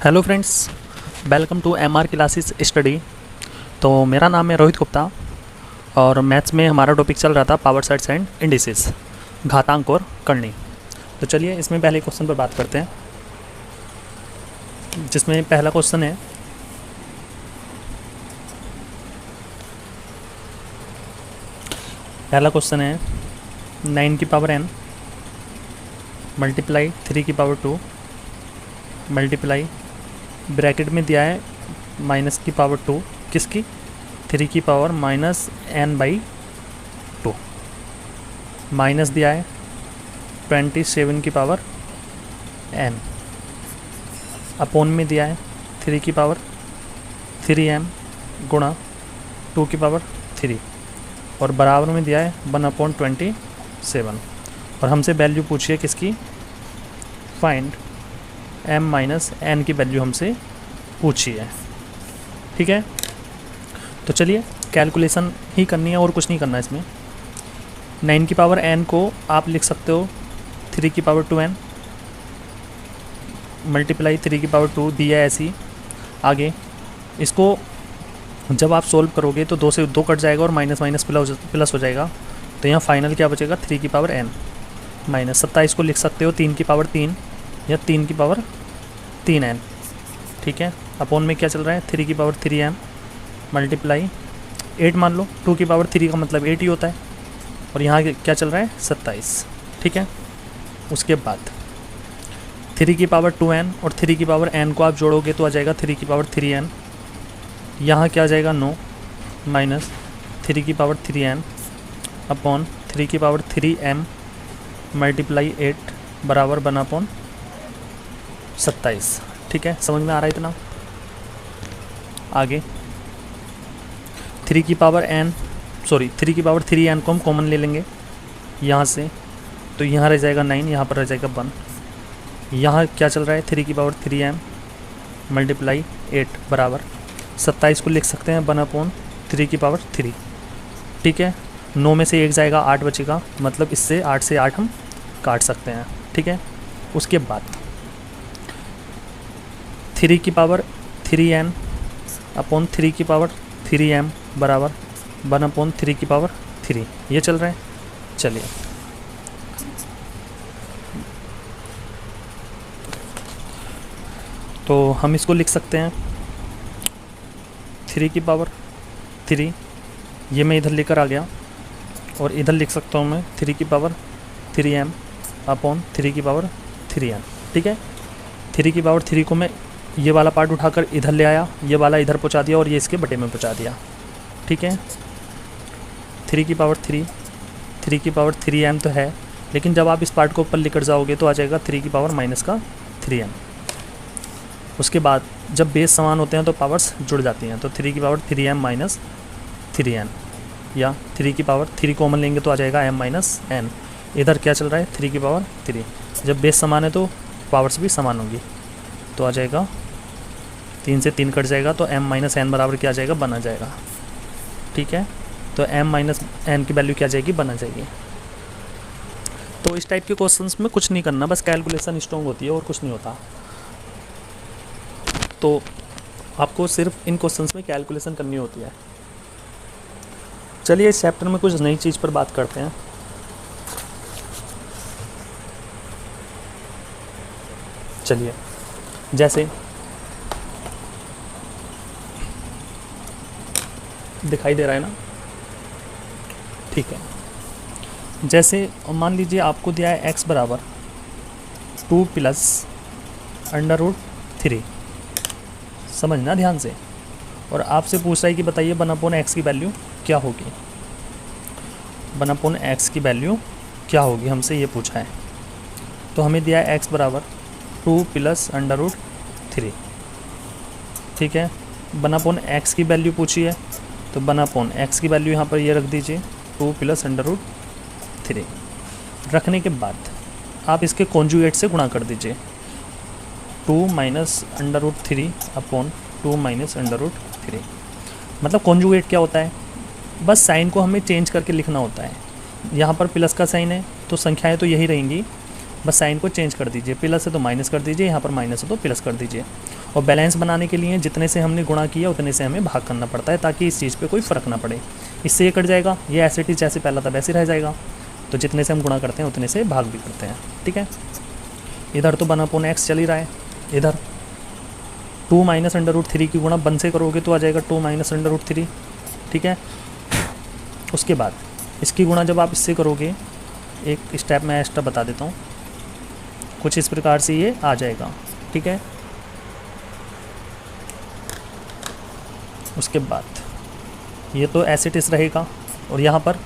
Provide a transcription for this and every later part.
Hello friends, welcome to M R classes study. तो मेरा नाम है रोहित गुप्ता और मैथ्स में हमारा टॉपिक चल रहा था पावर सेट्स एंड इंडिसेस, घातांक और करनी। तो चलिए इसमें पहले क्वेश्चन पर बात करते हैं, जिसमें पहला क्वेश्चन है पहला क्वेश्चन है 9 की पावर n मल्टीप्लाई 3 की पावर 2 मल्टीप्लाई ब्रैकेट में दिया है माइनस की पावर 2 किसकी 3 की पावर माइनस n/2 माइनस दिया है 27 की पावर n अपोन में दिया है 3 की पावर 3m गुणा 2 की पावर 3 और बराबर में दिया है 1/27 और हमसे वैल्यू पूछी है किसकी, फाइंड m माइनस n की वैल्यू हमसे पूछी है। ठीक है, तो चलिए कैलकुलेशन ही करनी है और कुछ नहीं करना है इसमें। 9 की पावर n को आप लिख सकते हो 3 की पावर 2n मल्टीप्लाई 3 की पावर 2 दिया है ऐसी। आगे इसको जब आप सोल्व करोगे तो 2 से 2 कट जाएगा और माइनस माइनस प्लस हो जाएगा, तो यहाँ फाइनल क्या बचेगा 3 की पावर n माइनस 27 को लिख सकते हो 3 की पावर 3 या 3 की पावर 3n। ठीक है, अपोन में क्या चल रहा है 3 की पावर 3m मल्टीप्लाई 8 मान लो, 2 की पावर 3 का मतलब 8 ही होता है और यहाँ क्या चल रहा है 27। ठीक है, उसके बाद 3 की पावर 2n और 3 की पावर n को आप जोड़ोगे तो आ जाएगा 3 की पावर 3n, यहाँ क्या आ जाएगा 9 माइनस 3 की पावर 3n अपॉन 3 की पावर 3m मल्टीप्लाई 8 बराबर 1/27। ठीक है, समझ में आ रहा है इतना। आगे 3 की पावर 3n को हम कॉमन ले लेंगे यहाँ से, तो यहाँ रह जाएगा 9, यहाँ पर रह जाएगा 1। यहाँ क्या चल रहा है 3 की पावर 3m मल्टीप्लाई 8 बराबर 27 को लिख सकते हैं 1/3 की पावर 3। ठीक है, 9 में से 1 जाएगा 8 बचेगा, मतलब इससे 8 से 8 हम काट सकते हैं। ठीक है, उसके बाद 3 की पावर 3n अपॉन 3 की पावर 3m बराबर 1/3 की पावर 3, ये चल रहा है। चलिए तो हम इसको लिख सकते हैं 3 की पावर 3, ये मैं इधर लेकर आ गया और इधर लिख सकता हूँ मैं 3 की पावर 3m अपॉन 3 की पावर 3n। ठीक है, 3 की पावर 3 को मैं ये वाला पार्ट उठाकर इधर ले आया, ये वाला इधर पहुँचा दिया और ये इसके बटे में पहुँचा दिया। ठीक है, 3 की पावर 3 की पावर 3m तो है, लेकिन जब आप इस पार्ट को ऊपर लेकर जाओगे तो आ जाएगा 3 की पावर माइनस का 3m। उसके बाद जब बेस समान होते हैं तो पावर्स जुड़ जाती हैं, तो 3 की पावर 3m माइनस 3n या 3 की पावर 3 कॉमन लेंगे तो आ जाएगा m माइनस n। इधर क्या चल रहा है 3 की पावर 3, जब बेस समान है तो पावर्स भी समान होंगी, तो आ जाएगा 3 से 3 कट जाएगा, तो m माइनस n बराबर क्या आ जाएगा 1 आ जाएगा। ठीक है, तो m माइनस n की वैल्यू क्या आ जाएगी 1 आ जाएगी। तो इस टाइप के क्वेश्चंस में कुछ नहीं करना, बस कैलकुलेशन स्ट्रॉन्ग होती है और कुछ नहीं होता। तो आपको सिर्फ इन क्वेश्चंस में कैलकुलेशन करनी होती है। चलिए इस चैप्टर में कुछ नई चीज़ पर बात करते हैं। चलिए जैसे दिखाई दे रहा है ना, ठीक है। जैसे मान लीजिए आपको दिया है x बराबर 2 + √3, समझना ध्यान से, और आपसे पूछ रहा है कि बताइए 1/x की वैल्यू क्या होगी। 1/x की वैल्यू क्या होगी, हमसे ये पूछा है। तो हमें दिया है x बराबर 2 + √3। ठीक है, 1/x की वैल्यू पूछी है, तो 1/x की वैल्यू यहाँ पर ये रख दीजिए 2 + √3। रखने के बाद आप इसके कॉन्जुगेट से गुणा कर दीजिए, 2 - √3 अपॉन 2 - √3। मतलब कॉन्जुगेट क्या होता है, बस साइन को हमें चेंज करके लिखना होता है। यहाँ पर प्लस का साइन है तो संख्याएं तो यही रहेंगी, बस साइन को चेंज कर दीजिए, प्लस है तो माइनस कर दीजिए, यहाँ पर माइनस है तो प्लस कर दीजिए। और बैलेंस बनाने के लिए जितने से हमने गुणा किया उतने से हमें भाग करना पड़ता है, ताकि इस चीज़ पे कोई फ़र्क ना पड़े। इससे ये कट जाएगा, ये ऐसे टी जैसे पहला था वैसे रह जाएगा। तो जितने से हम गुणा करते हैं उतने से भाग भी करते हैं, ठीक है। इधर तो 1/x चल ही रहा है, इधर 2 माइनस अंडर रूट 3 की गुणा 1 से करोगे तो आ जाएगा 2 माइनस अंडर रूट 3, ठीक है। उसके बाद इसकी गुणा जब आप इससे करोगे, एक स्टेप मैं एक्स्ट्रा बता देता हूँ, कुछ इस प्रकार से ये आ जाएगा, ठीक है। उसके बाद ये तो एस इट इस रहेगा, और यहाँ पर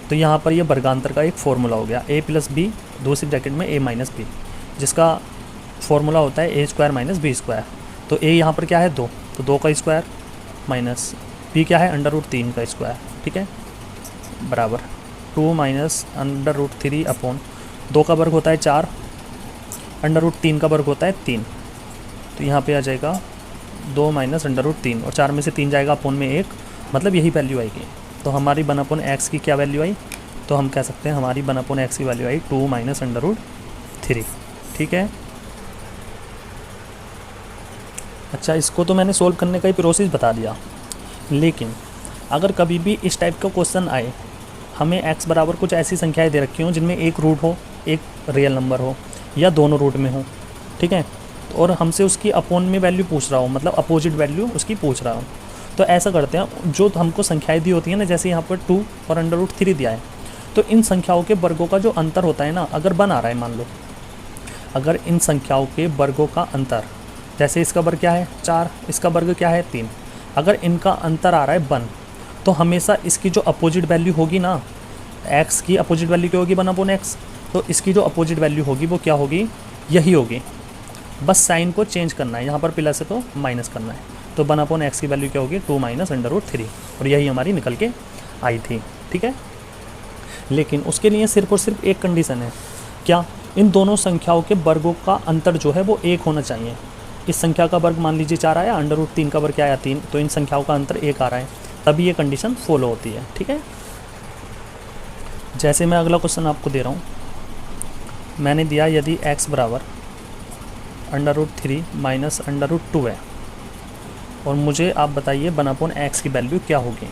तो यहाँ पर ये वर्गांतर का एक फॉर्मूला हो गया, a प्लस बी दूसरी ब्रैकेट में a माइनस बी, जिसका फॉर्मूला होता है a square minus B square. तो a यहाँ पर क्या है 2, तो 2 का स्क्वायर माइनस b क्या है अंडर रूट 3 का स्क्वायर, ठीक है, बराबर 2 माइनस अंडर रूट 3 अपॉन 2 का वर्ग होता है 4, अंडर रूट 3 का वर्ग होता है 3। तो यहाँ पे आ जाएगा 2 माइनस अंडर रूट 3, और 4 में से 3 जाएगा अपॉन में 1, मतलब यही वैल्यू आएगी। तो हमारी 1/x की क्या वैल्यू आई, तो हम कह सकते हैं हमारी 1/x की वैल्यू आई 2 माइनस अंडर रूट 3, ठीक है। अच्छा, इसको तो मैंने सोल्व करने का ही प्रोसेस बता दिया, लेकिन अगर कभी भी इस टाइप का क्वेश्चन आए, हमें x बराबर कुछ ऐसी संख्याएं दे रखी हों जिनमें एक रूट हो, एक रियल नंबर हो, या दोनों रूट में हो, ठीक है, और हमसे उसकी अपोन में वैल्यू पूछ रहा हो, मतलब अपोजिट वैल्यू उसकी पूछ रहा हो, तो ऐसा करते हैं, जो हमको संख्याएं दी होती हैं ना, जैसे यहाँ पर 2 और अंडर रूट 3 दिया है, तो इन संख्याओं के वर्गों का जो अंतर होता है ना, अगर 1 आ रहा है, मान लो अगर इन संख्याओं के वर्गों का अंतर, जैसे इसका वर्ग क्या है 4, इसका वर्ग क्या है 3, अगर इनका अंतर आ रहा है 1, तो हमेशा इसकी जो अपोजिट वैल्यू होगी ना, x की अपोजिट वैल्यू क्या होगी 1/x, तो इसकी जो अपोजिट वैल्यू होगी वो क्या होगी, यही होगी। बस साइन को चेंज करना है, यहाँ पर प्लस है तो माइनस करना है। तो 1/x की वैल्यू क्या होगी 2 माइनस अंडर रूट 3, और यही हमारी निकल के आई थी, ठीक है। लेकिन उसके लिए सिर्फ और सिर्फ एक कंडीशन है, क्या, इन दोनों संख्याओं के वर्गों का अंतर जो है वो 1 होना चाहिए। इस संख्या का वर्ग मान लीजिए 4 आया, अंडर रूट 3 का वर्ग क्या आया 3, तो इन संख्याओं का अंतर 1 आ रहा है, तभी ये कंडीशन फॉलो होती है, ठीक है। जैसे मैं अगला क्वेश्चन आपको दे रहा हूँ, मैंने दिया यदि x बराबर under root 3 minus under root 2 है, और मुझे आप बताइए 1/x की वैल्यू क्या होगी।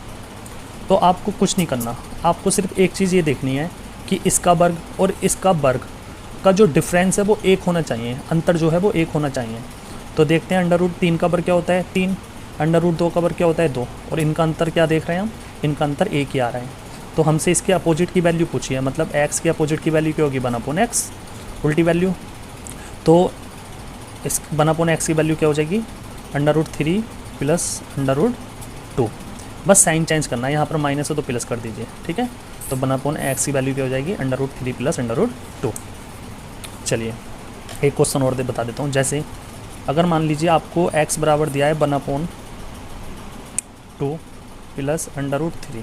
तो आपको कुछ नहीं करना, आपको सिर्फ एक चीज़ ये देखनी है कि इसका वर्ग और इसका वर्ग का जो डिफरेंस है वो 1 होना चाहिए, अंतर जो है वो 1 होना चाहिए। तो देखते हैं अंडर रूट 3 का वर्ग क्या होता है 3, अंडर रूट 2 का वर्ग क्या होता है 2, और इनका अंतर क्या देख रहे हैं हम, इनका अंतर 1 ही आ रहा है। तो हमसे इसके अपोजिट की वैल्यू पूछी है, मतलब x के अपोजिट की वैल्यू क्या होगी 1/x, उल्टी वैल्यू। तो इस 1/x की वैल्यू क्या हो जाएगी under root 3 plus under root 2, बस साइन चेंज करना है, यहाँ पर माइनस है तो प्लस कर दीजिए, ठीक है। तो 1/x की वैल्यू क्या हो जाएगी under root 3 plus under root 2। चलिए एक क्वेश्चन और दे बता देता हूँ, जैसे अगर मान लीजिए आपको x बराबर दिया है 1/2 प्लस अंडर रूट 3,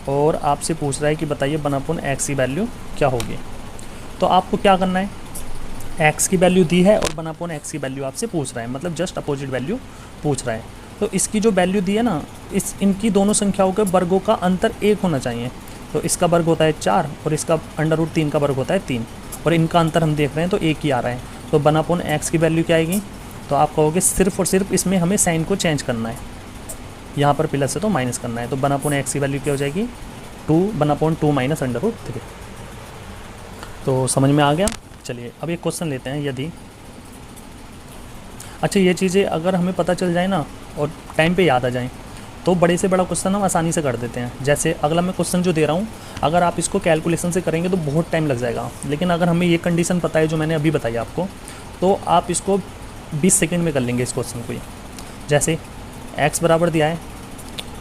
और आपसे पूछ रहा है कि बताइए 1/x की वैल्यू क्या होगी। तो आपको क्या करना है, x की वैल्यू दी है और 1/x की वैल्यू आपसे पूछ रहा है, मतलब जस्ट अपोजिट वैल्यू पूछ रहा है। तो इसकी जो वैल्यू दी है ना, इनकी दोनों संख्याओं के वर्गों का अंतर 1 होना चाहिए। तो इसका वर्ग होता है 4 और इसका अंडर रूट 3 का वर्ग होता है 3, और इनका अंतर हम देख रहे हैं तो 1 ही आ रहा है। तो 1/x की वैल्यू क्या आएगी, तो आप कहोगे सिर्फ और सिर्फ इसमें हमें साइन को चेंज करना है, यहाँ पर प्लस है तो माइनस करना है। तो 1/x की वैल्यू क्या हो जाएगी 1/2 माइनस अंडर रूट 3। तो समझ में आ गया। चलिए अब एक क्वेश्चन लेते हैं, यदि अच्छा ये चीज़ें अगर हमें पता चल जाए ना और टाइम पे याद आ जाएं तो बड़े से बड़ा क्वेश्चन हम आसानी से कर देते हैं। जैसे अगला मैं क्वेश्चन जो दे रहा हूँ, अगर आप इसको कैलकुलेशन से करेंगे तो बहुत टाइम लग जाएगा, लेकिन अगर हमें ये कंडीशन पता है जो मैंने अभी बताई आपको, तो आप इसको 20 सेकेंड में कर लेंगे इस क्वेश्चन को। जैसे x बराबर दिया है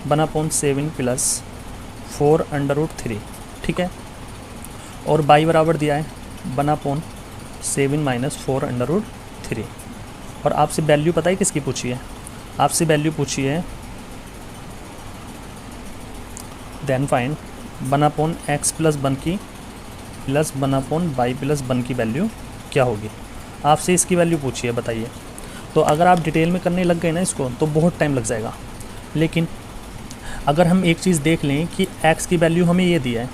1/7 प्लस 4 अंडर रूट 3, ठीक है, और y बराबर दिया है 1/7 माइनस 4 अंडर रूट 3, और आपसे वैल्यू पता है किसकी पूछी है, आपसे वैल्यू पूछी है देन फाइंड 1/x प्लस 1 की प्लस 1/y प्लस 1 की वैल्यू क्या होगी। आपसे इसकी वैल्यू पूछी है, बताइए। तो अगर आप डिटेल में करने लग गए ना इसको तो बहुत टाइम लग जाएगा, लेकिन अगर हम एक चीज़ देख लें कि x की वैल्यू हमें ये दिया है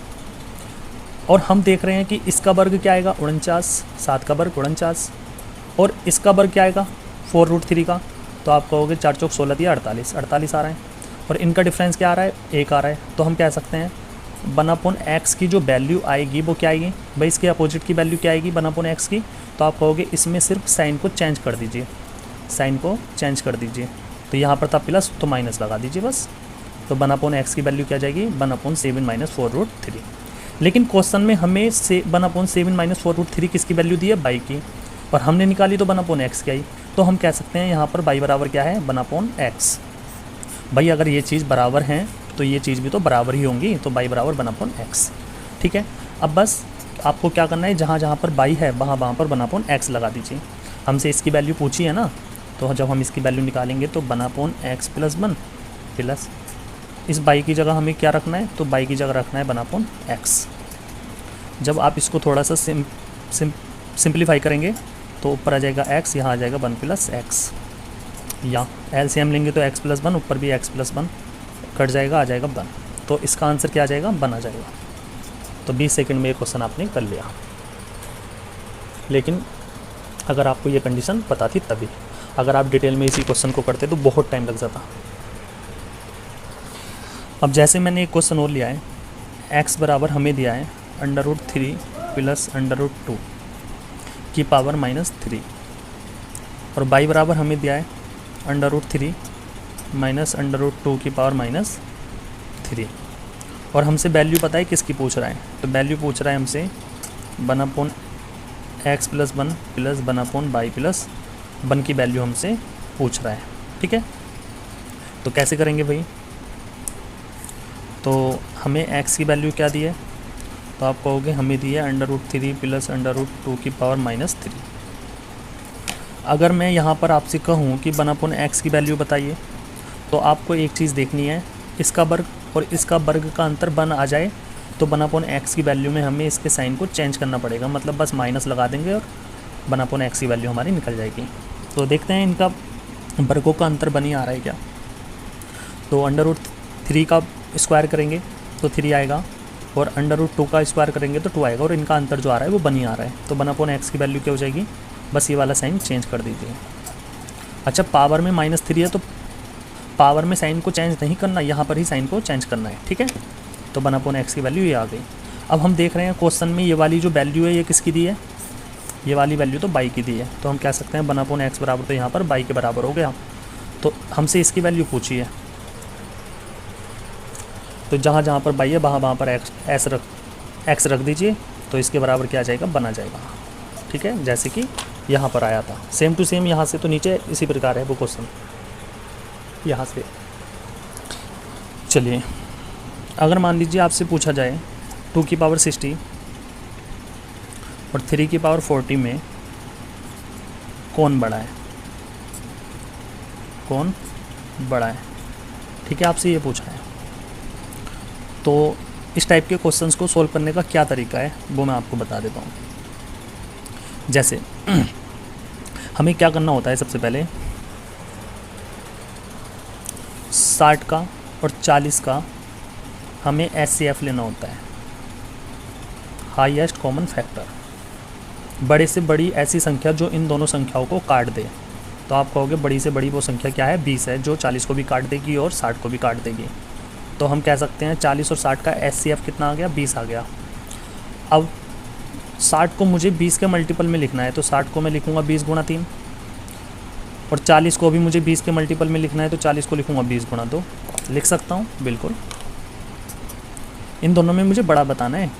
और हम देख रहे हैं कि इसका वर्ग क्या आएगा 49, 7 का वर्ग 49, और इसका वर्ग क्या आएगा 4√3 का, तो आप कहोगे 4 चौक 16 दिया 48, 48 आ रहा है। और इनका डिफरेंस क्या आ रहा है 1 आ रहा है, तो हम कह सकते हैं 1/x की जो वैल्यू आएगी वो क्या आएगी भाई, इसके अपोजिट की वैल्यू क्या आएगी 1/x की, तो आप कहोगे इसमें सिर्फ साइन को चेंज कर दीजिए, साइन को चेंज कर दीजिए। तो यहाँ पर था प्लस तो माइनस लगा दीजिए बस। तो 1/x की वैल्यू क्या आ जाएगी 1/7 - 4√3। लेकिन क्वेश्चन में हमें 1/7 - 4√3 किसकी वैल्यू दी है बाई की, और हमने निकाली तो 1/x की आई, तो हम कह सकते हैं यहाँ पर बाई बराबर क्या है 1/x। भाई अगर ये चीज़ बराबर हैं तो ये चीज़ भी तो बराबर ही होंगी, तो बाई बराबर 1/x। ठीक है, अब बस आपको क्या करना है, जहाँ जहाँ पर बाई है वहाँ वहाँ पर 1/x लगा दीजिए। हमसे इसकी वैल्यू पूछी है ना, तो जब हम इसकी वैल्यू निकालेंगे तो 1/x + 1 प्लस इस बाई की जगह हमें क्या रखना है, तो बाई की जगह रखना है 1/x। जब आप इसको थोड़ा सा सिंप्लीफाई करेंगे तो ऊपर आ जाएगा x, यहाँ आ जाएगा 1 + x, या एलसीएम लेंगे तो x + 1, ऊपर भी x + 1 कट जाएगा, आ जाएगा 1। तो इसका आंसर क्या आ जाएगा 1 आ जाएगा। तो 20 सेकंड में ये क्वेश्चन आपने कर लिया। लेकिन अगर आपको ये कंडीशन पता थी तभी, अगर आप डिटेल में इसी क्वेश्चन को करते तो बहुत टाइम लग जाता। अब जैसे मैंने एक क्वेश्चन और लिया है, x बराबर हमें दिया है √3 + √2 की पावर -3, और y बराबर हमें दिया है √3 - √2 की पावर -3, और हमसे वैल्यू पता है किसकी पूछ रहा है, तो वैल्यू पूछ रहा है हमसे 1/x + 1 + 1/y + 1 की वैल्यू हमसे पूछ रहा है। ठीक है, तो कैसे करेंगे भाई, तो हमें x की वैल्यू क्या दी है, तो आप कहोगे हमें दी है √3 + √2 की पावर -3। अगर मैं यहाँ पर आपसे कहूँ कि 1/x की वैल्यू बताइए, तो आपको एक चीज़ देखनी है, इसका वर्ग और इसका वर्ग का अंतर 1 आ जाए तो 1/x की वैल्यू में हमें इसके साइन को चेंज करना पड़ेगा, मतलब बस माइनस लगा देंगे और 1/x की वैल्यू हमारी निकल जाएगी। तो देखते हैं इनका वर्गों का अंतर 1 ही आ रहा है क्या। तो √3 का स्क्वायर करेंगे तो 3 आएगा, और √2 का स्क्वायर करेंगे तो 2 आएगा, और इनका अंतर जो आ रहा है वो 1 ही आ रहा है। तो 1/x की वैल्यू क्या हो जाएगी, बस ये वाला साइन चेंज कर दीजिए। अच्छा, पावर में -3 है तो पावर में साइन को चेंज नहीं करना, यहाँ पर ही साइन को चेंज करना है। ठीक है, तो 1/x की वैल्यू ये आ गई। अब हम देख रहे हैं क्वेश्चन में ये वाली जो वैल्यू है ये किसकी दी है, ये वाली वैल्यू तो बाई की दी है, तो हम कह सकते हैं 1/x बराबर तो यहाँ पर बाई के बराबर हो गया। तो हमसे इसकी वैल्यू पूछी है, तो जहाँ जहाँ पर बाई है वहाँ वहाँ पर एक्स रख दीजिए, तो इसके बराबर क्या आ जाएगा 1 आ जाएगा। ठीक है, जैसे कि यहाँ पर आया था सेम टू सेम, यहाँ से तो नीचे इसी प्रकार है वो क्वेश्चन यहाँ से। चलिए, अगर मान लीजिए आपसे पूछा जाए 2 की पावर 60 और 3 की पावर 40 में कौन बड़ा है, कौन बड़ा है। ठीक है, आपसे ये पूछा है, तो इस टाइप के क्वेश्चंस को सॉल्व करने का क्या तरीका है वो मैं आपको बता देता हूँ। जैसे हमें क्या करना होता है, सबसे पहले 60 का और 40 का हमें HCF लेना होता है, हाईएस्ट कॉमन फैक्टर, बड़े से बड़ी ऐसी संख्या जो इन दोनों संख्याओं को काट दे। तो आप कहोगे बड़ी से बड़ी वो संख्या क्या है 20 है, जो 40 को भी काट देगी और 60 को भी काट देगी। तो हम कह सकते हैं 40 और 60 का HCF कितना आ गया 20 आ गया। अब 60 को मुझे 20 के मल्टीपल में लिखना है, तो 60 को मैं लिखूँगा 20 × 3, और 40 को भी मुझे 20 के मल्टीपल में लिखना है, तो 40 को लिखूँगा 20 × 2। लिख सकता हूँ बिल्कुल। इन दोनों में मुझे बड़ा बताना है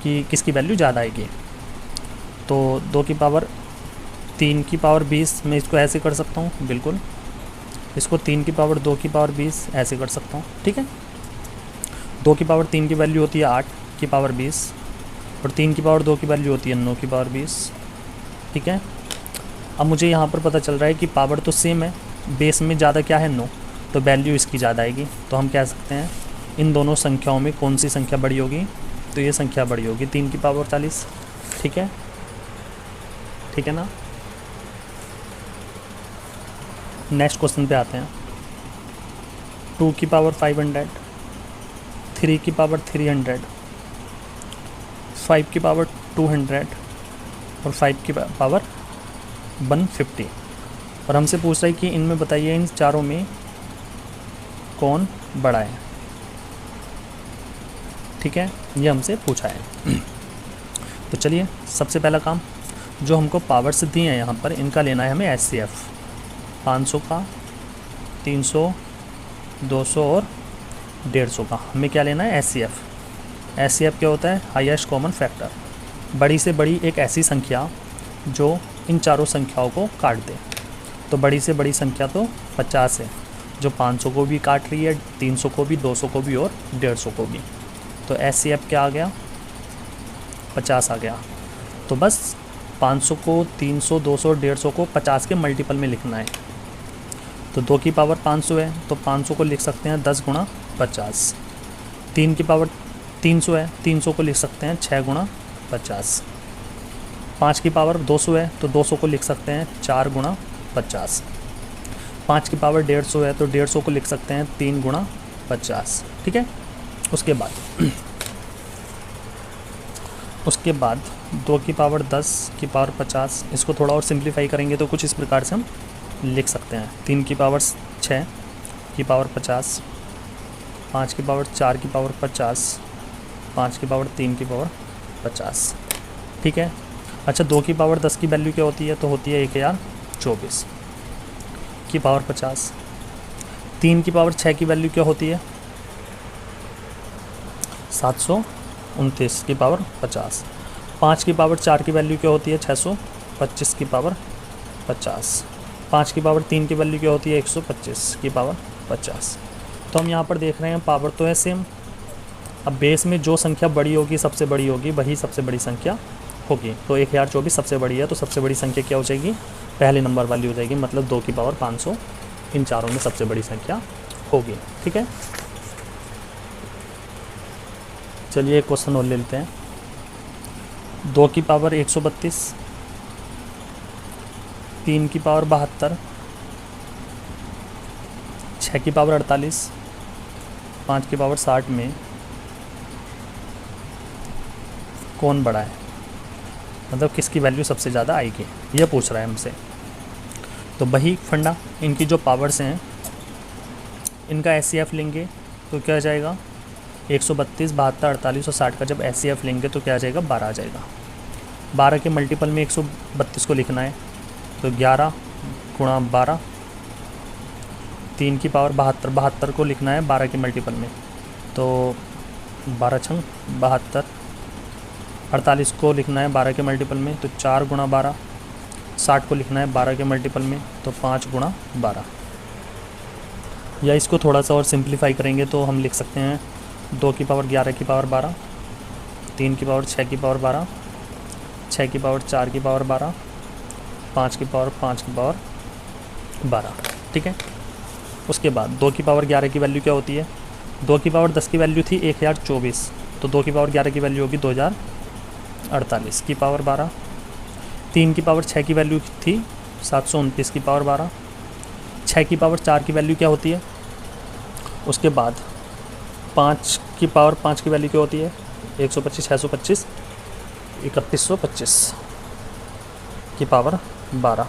कि किसकी वैल्यू ज़्यादा आएगी। तो 2 की पावर 3 की पावर 20 मैं इसको ऐसे कर सकता हूँ बिल्कुल, इसको 3 की पावर 2 की पावर 20 ऐसे कर सकता हूँ। ठीक है, 2 की पावर 3 की वैल्यू होती है 8 की पावर 20, और 3 की पावर 2 की वैल्यू होती है 9 की पावर 20। ठीक है, अब मुझे यहाँ पर पता चल रहा है कि पावर तो सेम है, बेस में ज़्यादा क्या है 9, तो वैल्यू इसकी ज़्यादा आएगी। तो हम कह सकते हैं इन दोनों संख्याओं में कौन सी संख्या बड़ी होगी, तो ये संख्या बड़ी होगी 3 की पावर 40। ठीक है, ठीक है ना। नेक्स्ट क्वेश्चन पे आते हैं। 2 की पावर 500, 3 की पावर 300, 5 की पावर 200 और 5 की पावर 150। और हमसे पूछ रहा है कि इनमें बताइए इन चारों में कौन बड़ा है। ठीक है, ये हमसे पूछा है। तो चलिए सबसे पहला काम, जो हमको पावर्स दिए हैं यहाँ पर, इनका लेना है हमें HCF 500 का, 300, 200 और 150 का। हमें क्या लेना है? HCF क्या होता है? हाईएस्ट कॉमन फैक्टर, बड़ी से बड़ी एक ऐसी संख्या जो इन चारों संख्याओं को काट दे। तो बड़ी से बड़ी संख्या तो 50 है, जो 500 को भी काट रही है, 300 को भी, 200 को भी और 150 को भी। तो HCF क्या आ गया? 50 आ गया। तो बस 500 को, 300, 200 और 150 को 50 के मल्टीपल में लिखना है। तो 2 की पावर 500 है, तो 500 को लिख सकते हैं 10 गुणा 50। 3 की पावर 300 है, 300 को लिख सकते हैं 6 गुणा 50। 5 की पावर 200 है, तो 200 को लिख सकते हैं 4 गुणा 50। 5 की पावर 150 है, तो 150 को लिख सकते हैं 3 गुणा 50। ठीक है। उसके बाद 2 की पावर 10 की पावर 50, इसको थोड़ा और सिंप्लीफाई करेंगे तो कुछ इस प्रकार से हम लिख सकते हैं। 3 की पावर 6 की पावर 50, 5 की पावर 4 की पावर 50, 5 की पावर 3 की पावर 50। ठीक है। अच्छा, 2 की पावर 10 की वैल्यू क्या होती है? तो होती है 1024 की पावर 50। 3 की पावर 6 की वैल्यू क्या होती है? 729 की पावर 50। 5 की पावर 4 की वैल्यू क्या होती है? 625 की पावर 50। 5 की पावर 3 की वैल्यू क्या होती है? 125 की पावर 50। तो हम यहाँ पर देख रहे हैं पावर तो है सेम। अब बेस में जो संख्या बड़ी होगी, सबसे बड़ी होगी, वही सबसे बड़ी संख्या होगी। तो 1024 सबसे बड़ी है, तो सबसे बड़ी संख्या क्या हो जाएगी? पहले नंबर वाली हो जाएगी, मतलब 2 की पावर 500 इन चारों में सबसे बड़ी संख्या होगी। ठीक है। चलिए एक क्वेश्चन और ले लेते हैं। 2 की पावर 132, 3 की पावर 72, 6 की पावर 48, 5 की पावर 60 में कौन बड़ा है? मतलब किसकी वैल्यू सबसे ज़्यादा आएगी, यह पूछ रहा है हमसे। तो वही फंडा, इनकी जो पावर्स हैं इनका HCF लेंगे तो क्या आ जाएगा? 132, 72, 48 और 60 का जब HCF लेंगे तो क्या आ जाएगा? 12 आ जाएगा। 12 के मल्टीपल में 132 को लिखना है, तो 11 गुणा 12। 3 की पावर 72, 72 को लिखना है 12 के मल्टीपल में, तो 12 छंग 72। 48 को लिखना है 12 के मल्टीपल में, तो 4 गुणा 12। 60 को लिखना है 12 के मल्टीपल में, तो 5 गुणा 12। या इसको थोड़ा सा और सिंप्लीफाई करेंगे तो हम लिख सकते हैं 2 की पावर 11 की पावर 12, 3 की पावर 6 की पावर 12, 6 की पावर 4 की पावर 12, 5 की पावर 5 की पावर 12। ठीक है। उसके बाद 2 की पावर 11 की वैल्यू क्या होती है? 2 की पावर 10 की वैल्यू थी 1024, तो 2 की पावर 11 की वैल्यू होगी 2048 की पावर 12। 3 की पावर 6 की वैल्यू थी 729 की पावर 12। 6 की पावर 4 की वैल्यू क्या होती है? उसके बाद 5 की पावर 5 की वैल्यू क्या होती है? 125, 625, 3125 की पावर 12।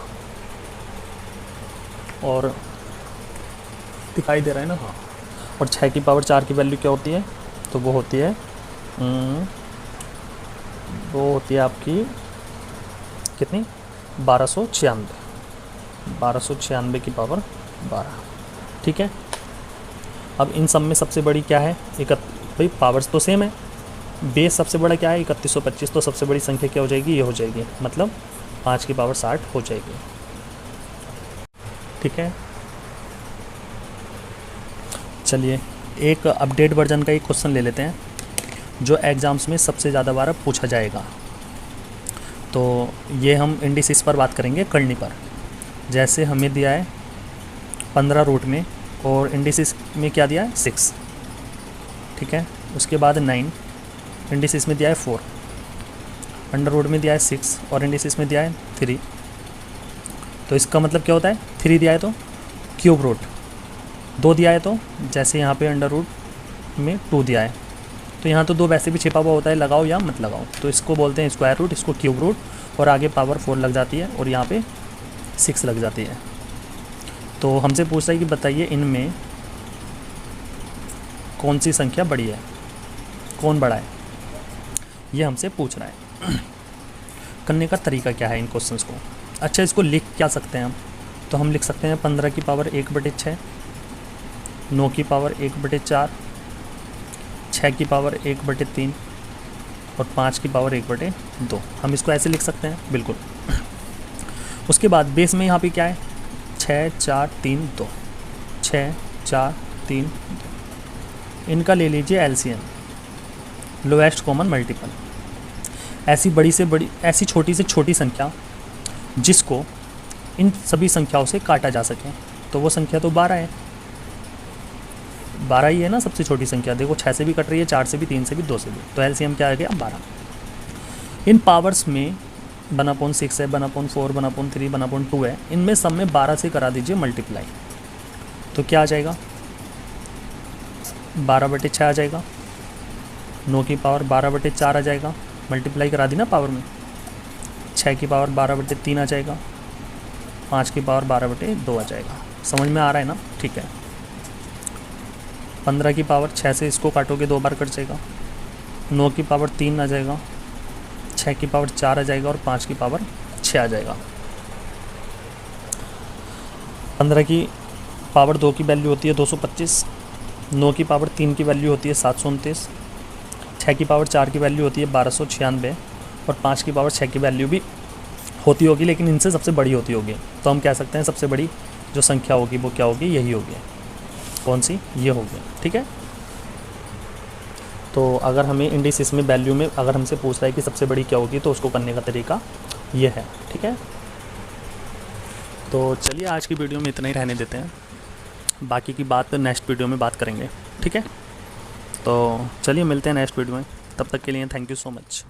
और दिखाई दे रहा है ना? हाँ। और 6 की पावर 4 की वैल्यू क्या होती है? तो वो होती है आपकी कितनी? 1296, 1296 की पावर 12। ठीक है। अब इन सब में सबसे बड़ी क्या है? भाई पावर्स तो सेम है, बेस सबसे बड़ा क्या है? 3125, तो सबसे बड़ी संख्या क्या हो जाएगी? ये हो जाएगी, मतलब 5 की पावर 60 हो जाएगी। ठीक है। चलिए एक अपडेट वर्जन का एक क्वेश्चन ले लेते हैं जो एग्ज़ाम्स में सबसे ज़्यादा बार पूछा जाएगा। तो ये हम इंडिसेस पर बात करेंगे, करनी पर। जैसे हमें दिया है 15 रूट में, और इंडिसेस में क्या दिया है? 6। ठीक है। उसके बाद 9, इंडिसेस में दिया है 4, अंडर रूट में दिया है 6 और इंडिसेस में दिया है 3। तो इसका मतलब क्या होता है? 3 दिया है तो क्यूब रूट, 2 दिया है तो जैसे यहाँ पे अंडर रूट में 2 दिया है, तो यहाँ तो 2 वैसे भी छिपा हुआ होता है, लगाओ या मत लगाओ। तो इसको बोलते हैं स्क्वायर रूट, इसको क्यूब रूट, और आगे पावर 4 लग जाती है, और यहाँ पे 6 लग जाती है। तो हमसे पूछ रहा है कि बताइए इनमें कौन सी संख्या बड़ी है, कौन बड़ा है, ये हमसे पूछ रहा है। करने का तरीका क्या है इन क्वेश्चंस को? अच्छा, इसको लिख क्या सकते हैं हम? तो हम लिख सकते हैं 15 की पावर 1/6, 9 की पावर 1/4, 6 की पावर 1/3 और 5 की पावर 1/2। हम इसको ऐसे लिख सकते हैं, बिल्कुल। उसके बाद बेस में यहाँ पे क्या है? 6 4 3 2, 6 4 3 2। इनका ले लीजिए एलसीएम, लोएस्ट कॉमन मल्टीपल। ऐसी बड़ी से बड़ी, ऐसी छोटी से छोटी संख्या जिसको इन सभी संख्याओं से काटा जा सके, तो वो संख्या तो 12 है। 12 ही है ना सबसे छोटी संख्या। देखो 6 से भी कट रही है, 4 से भी, 3 से भी, 2 से भी, तो एलसीएम क्या आ गया? 12। इन पावर्स में 1/6 है, 1/4, 1/3, 1/2 है। इनमें सब में 12 से करा दीजिए मल्टीप्लाई, तो क्या आ जाएगा? 12/6 आ जाएगा। 9 की पावर 12/4 आ जाएगा, मल्टीप्लाई करा दी ना पावर में। 6 की पावर 12/3 आ जाएगा। 5 की पावर 12/2 आ जाएगा। समझ में आ रहा है ना? ठीक है। 15 की पावर 6 से इसको काटोगे 2 बार कट जाएगा। 9 की पावर 3 आ जाएगा, 6 की पावर 4 आ जाएगा और 5 की पावर 6 आ जाएगा। 15 की पावर 2 की वैल्यू होती है 225, 9 की पावर 3 की वैल्यू होती है 729, 6 की पावर 4 की वैल्यू होती है 1296 और 5 की पावर 6 की वैल्यू भी होती होगी, लेकिन इनसे सबसे बड़ी होती होगी। तो हम कह सकते हैं सबसे बड़ी जो संख्या होगी वो क्या होगी? यही होगी। कौन सी? ये होगी। ठीक है। तो अगर हमें इंडिसेस में वैल्यू में अगर हमसे पूछ रहा है कि सबसे बड़ी क्या होगी, तो उसको करने का तरीका ये है। ठीक है। तो चलिए आज की वीडियो में इतना ही रहने देते हैं, बाकी की बात नेक्स्ट वीडियो में बात करेंगे। ठीक है। तो चलिए मिलते हैं नेक्स्ट वीडियो में, तब तक के लिए थैंक यू सो मच।